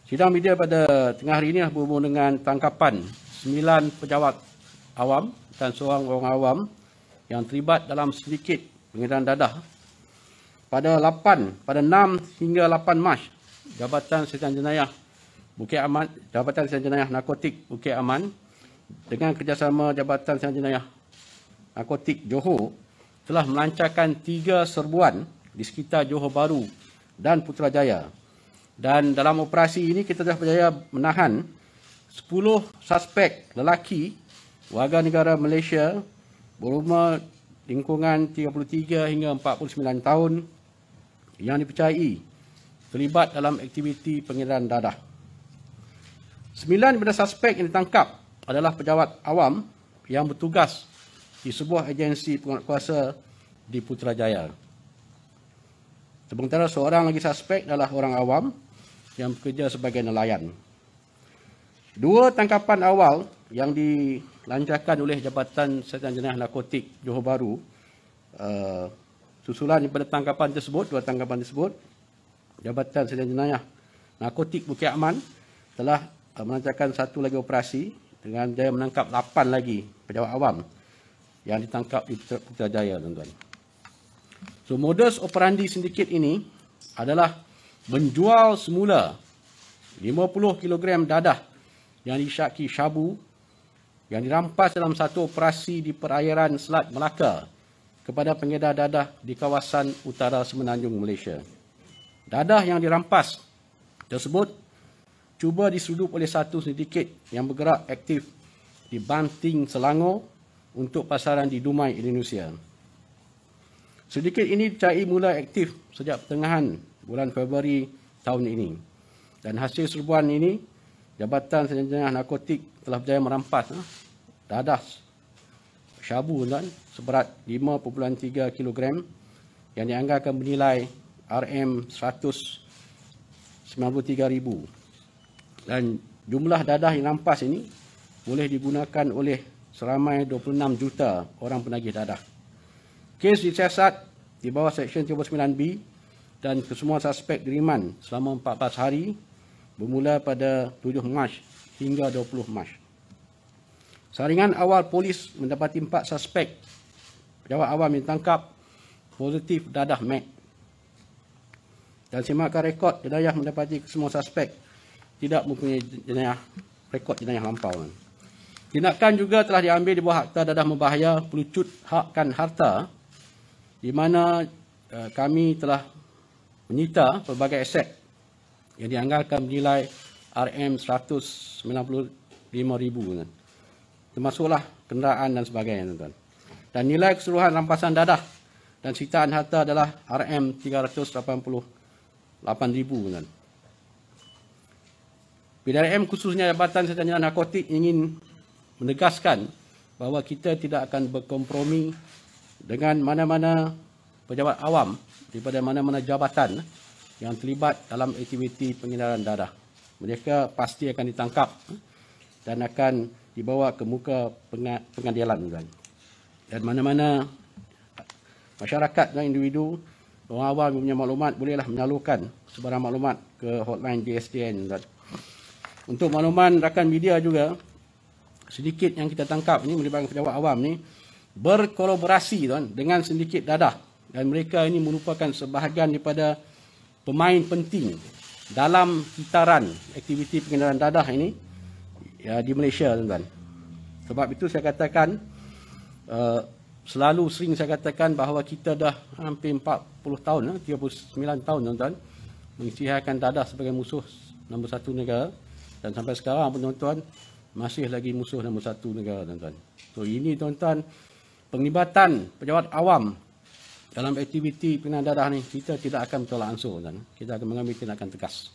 Sidang media pada tengah hari ini berhubung dengan tangkapan 9 pejabat awam dan seorang orang awam yang terlibat dalam sindiket pengedaran dadah pada 6 hingga 8 Mac. Jabatan Setiausaha Jenayah Bukit Aman, Jabatan Setiausaha Jenayah Narkotik Bukit Aman dengan kerjasama Jabatan Setiausaha Jenayah Narkotik Johor telah melancarkan 3 serbuan di sekitar Johor Bahru dan Putrajaya. Dan dalam operasi ini kita telah berjaya menahan 10 suspek lelaki warga negara Malaysia berumur lingkungan 33 hingga 49 tahun yang dipercayai terlibat dalam aktiviti pengedaran dadah. 9 daripada suspek yang ditangkap adalah pejabat awam yang bertugas di sebuah agensi penguatkuasa di Putrajaya. Sementara seorang lagi suspek adalah orang awam yang bekerja sebagai nelayan. 2 tangkapan awal yang dilancarkan oleh Jabatan Setiausaha Jenayah Narkotik Johor Bahru, susulan daripada tangkapan tersebut, 2 tangkapan tersebut, Jabatan Setiausaha Jenayah Narkotik Bukit Aman telah melancarkan satu lagi operasi dengan daya menangkap 8 lagi pejabat awam yang ditangkap di Putrajaya, tuan-tuan. So, modus operandi sindiket ini adalah menjual semula 50 kg dadah yang disyaki syabu yang dirampas dalam satu operasi di perairan Selat Melaka kepada pengedar dadah di kawasan utara Semenanjung Malaysia. Dadah yang dirampas tersebut cuba diseludup oleh satu sindiket yang bergerak aktif di Banting, Selangor untuk pasaran di Dumai, Indonesia. Sindiket ini dicari mula aktif sejak pertengahan bulan Februari tahun ini. Dan hasil serbuan ini, Jabatan Setiausaha Jenayah Narkotik telah berjaya merampas dadah syabu seberat 5.3 kg yang dianggarkan bernilai RM193,000. Dan jumlah dadah yang rampas ini boleh digunakan oleh seramai 26 juta orang penagih dadah. Kes disiasat di bawah Seksyen 39B dan kesemua suspek diriman selama 14 hari bermula pada 7 Mac hingga 20 Mac. Saringan awal polis mendapati 4 suspek pejabat awam yang ditangkap positif dadah mek. Dan semakan rekod jenayah mendapati kesemua suspek tidak mempunyai rekod jenayah lampau. Tindakan juga telah diambil di bawah Akta Dadah Membahaya Pelucut Hakkan Harta, di mana kami telah menyita pelbagai aset yang dianggarkan bernilai RM195,000, termasuklah kenderaan dan sebagainya, tuan-tuan. Dan nilai keseluruhan rampasan dadah dan sitaan harta adalah RM388,000, tuan. PDRM khususnya Jabatan Setiausaha Jenayah Narkotik ingin menegaskan bahawa kita tidak akan berkompromi dengan mana-mana pejabat awam daripada mana-mana jabatan yang terlibat dalam aktiviti pengedaran dadah. Mereka pasti akan ditangkap dan akan dibawa ke muka pengadilan. Dan mana-mana masyarakat dan individu, orang awam yang punya maklumat bolehlah menyalurkan sebarang maklumat ke hotline DSDN. Untuk makluman rakan media juga, sindiket yang kita tangkap ini melibatkan pejabat awam ni berkolaborasi dengan sindiket dadah. Dan mereka ini merupakan sebahagian daripada pemain penting dalam kitaran aktiviti pengedaran dadah ini ya, di Malaysia, tuan-tuan. Sebab itu saya katakan, selalu sering saya katakan bahawa kita dah hampir 40 tahun, 39 tahun, tuan-tuan, mengisytiharkan dadah sebagai musuh nombor 1 negara. Dan sampai sekarang pun, tuan-tuan, masih lagi musuh nombor 1 negara, tuan-tuan. So ini, tuan-tuan, penglibatan pejabat awam dalam aktiviti pengedaran dadah ni kita tidak akan bertolak ansur, dan kita akan mengambil tindakan tegas.